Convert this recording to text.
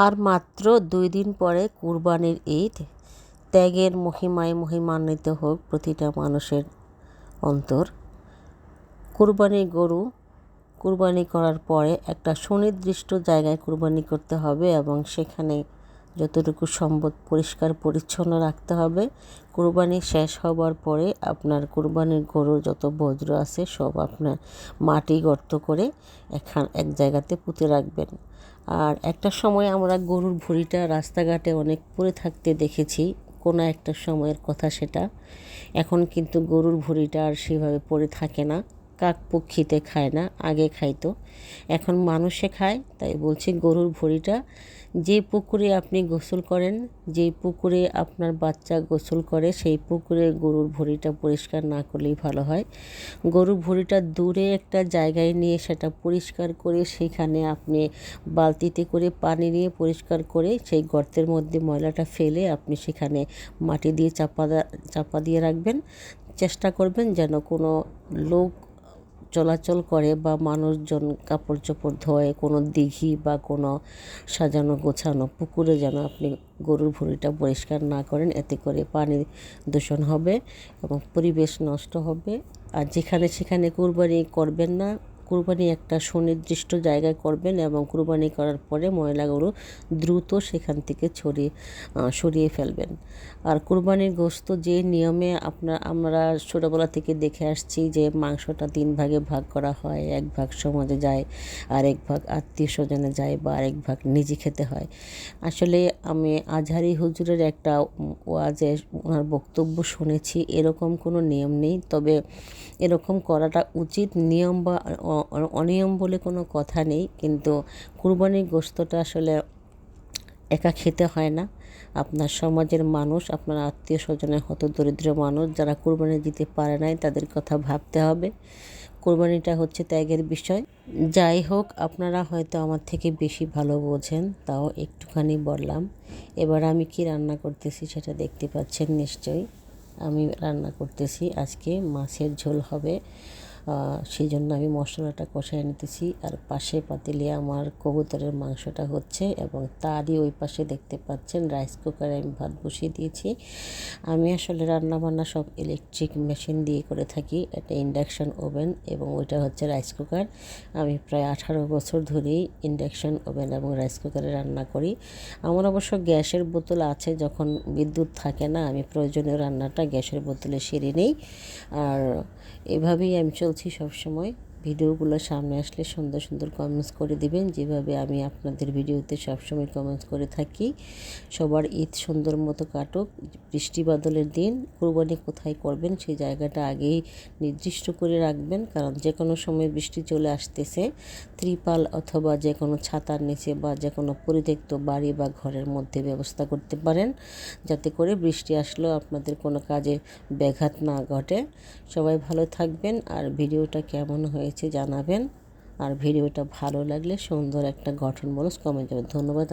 আর মাত্র 2 দিন পরে কুরবানির ঈদ। ত্যাগের মহিমায় মহিমান্বিত হোক প্রতিটা মানুষের অন্তর। কুরবানির গরু কুরবানি করার পরে একটা সুনির্দিষ্ট জায়গায় কুরবানি করতে হবে এবং সেখানে যতটুকু সম্ভব পরিষ্কার পরিচ্ছন্ন রাখতে হবে। কুরবানি শেষ হবার পরে আপনার কুরবানির গরুর যত বজ্র আছে সব আপনার মাটি গর্ত করে এক জায়গাতে পুঁতে রাখবেন। আর একটা সময় আমরা গরুর ভুঁড়িটা রাস্তাঘাটে অনেক পড়ে থাকতে দেখেছি, কোনো একটা সময়ের কথা সেটা। এখন কিন্তু গরুর ভুঁড়িটা আর সেভাবে পড়ে থাকে না, কাক পক্ষীতে খায় না, আগে খাইতো, এখন মানুষে খায়। তাই বলছি গরুর ভুঁড়িটা, যে পুকুরে আপনি গোসল করেন, যে পুকুরে আপনার বাচ্চা গোসল করে, সেই পুকুরে গরুর ভুঁড়িটা পরিষ্কার না করলেই ভালো হয়। গরুর ভুঁড়িটা দূরে একটা জায়গায় নিয়ে সেটা পরিষ্কার করে সেখানে আপনি বালতিতে করে পানি নিয়ে পরিষ্কার করে সেই গর্তের মধ্যে ময়লাটা ফেলে আপনি সেখানে মাটি দিয়ে চাপা দিয়ে রাখবেন। চেষ্টা করবেন যেন কোনো লোক চলাচল করে বা মানুষজন কাপড় চোপড় ধোয় কোনো দিঘি বা কোনো সাজানো গোছানো পুকুরে যেন আপনি গরুর ভুঁড়িটা পরিষ্কার না করেন। এতে করে পানি দূষণ হবে এবং পরিবেশ নষ্ট হবে। আর যেখানে সেখানে কুরবানি করবেন না, কুরবানি একটা সুনির্দিষ্ট জায়গায় করবেন এবং কুরবানি করার পরে ময়লাগুলো দ্রুত সেখান থেকে সরিয়ে ফেলবেন। আর কুরবানির গোশত যে নিয়মে আমরা ছোটোবেলা থেকে দেখে আসছি যে মাংসটা 3 ভাগে ভাগ করা হয়, 1 ভাগ সমাজে যায়, আর 1 ভাগ আত্মীয় স্বজনে যায়, বা আরেক ভাগ নিজে খেতে হয়। আসলে আমি আজহারি হুজুরের একটা ওয়াজে ওনার বক্তব্য শুনেছি, এরকম কোনো নিয়ম নেই, তবে এরকম করাটা উচিত। নিয়ম বা অনিয়ম বলে কোনো কথা নেই, কিন্তু কুরবানির গোশতটা আসলে একা খেতে হয় না। আপনার সমাজের মানুষ, আপনার আত্মীয় স্বজনের হতদরিদ্র মানুষ যারা কুরবানি দিতে পারে নাই, তাদের কথা ভাবতে হবে। কুরবানিটা হচ্ছে ত্যাগের বিষয়। যাই হোক, আপনারা হয়তো আমার থেকে বেশি ভালো বোঝেন, তাও একটুখানি বললাম। এবার আমি কি রান্না করতেছি সেটা দেখতে পাচ্ছেন নিশ্চয়ই। আমি রান্না করতেছি আজকে মাছের ঝোল হবে, সেই জন্য আমি মশলাটা কষায় নিতেছি। আর পাশে পাতিলে আমার কবুতরের মাংসটা হচ্ছে এবং তারই ওই পাশে দেখতে পাচ্ছেন রাইস কুকারে আমি ভাত বসিয়ে দিয়েছি। আমি আসলে রান্নাবান্না সব ইলেকট্রিক মেশিন দিয়ে করে থাকি। এটা ইন্ডাকশান ওভেন এবং ওইটা হচ্ছে রাইস কুকার। আমি প্রায় 18 বছর ধরেই ইন্ডাকশান ওভেন এবং রাইস কুকারে রান্না করি। আমার অবশ্য গ্যাসের বোতল আছে, যখন বিদ্যুৎ থাকে না আমি প্রয়োজনীয় রান্নাটা গ্যাসের বোতলে সেরে নিই। আর এভাবেই আমি চলছি সবসময়। ভিডিওগুলো সামনে আসলে সুন্দর সুন্দর কমেন্টস করে দিবেন, যেভাবে আমি আপনাদের ভিডিওতে সবসময় কমেন্টস করে থাকি। সবার ঈদ সুন্দর মতো কাটুক। বৃষ্টি বাদলের দিন কুরবানি কোথায় করবেন সেই জায়গাটা আগেই নির্দিষ্ট করে রাখবেন, কারণ যে কোনো সময় বৃষ্টি চলে আসতেছে। ত্রিপাল অথবা যে কোনো ছাতার নিচে বা যে কোনো পরিত্যক্ত বাড়ি বা ঘরের মধ্যে ব্যবস্থা করতে পারেন, যাতে করে বৃষ্টি আসলেও আপনাদের কোনো কাজে ব্যাঘাত না ঘটে। সবাই ভালো থাকবেন, আর ভিডিওটা কেমন হয়েছে জানাবেন। আর ভিডিওটা ভালো লাগলে সুন্দর একটা গঠনমূলক কমেন্ট দেবেন। ধন্যবাদ।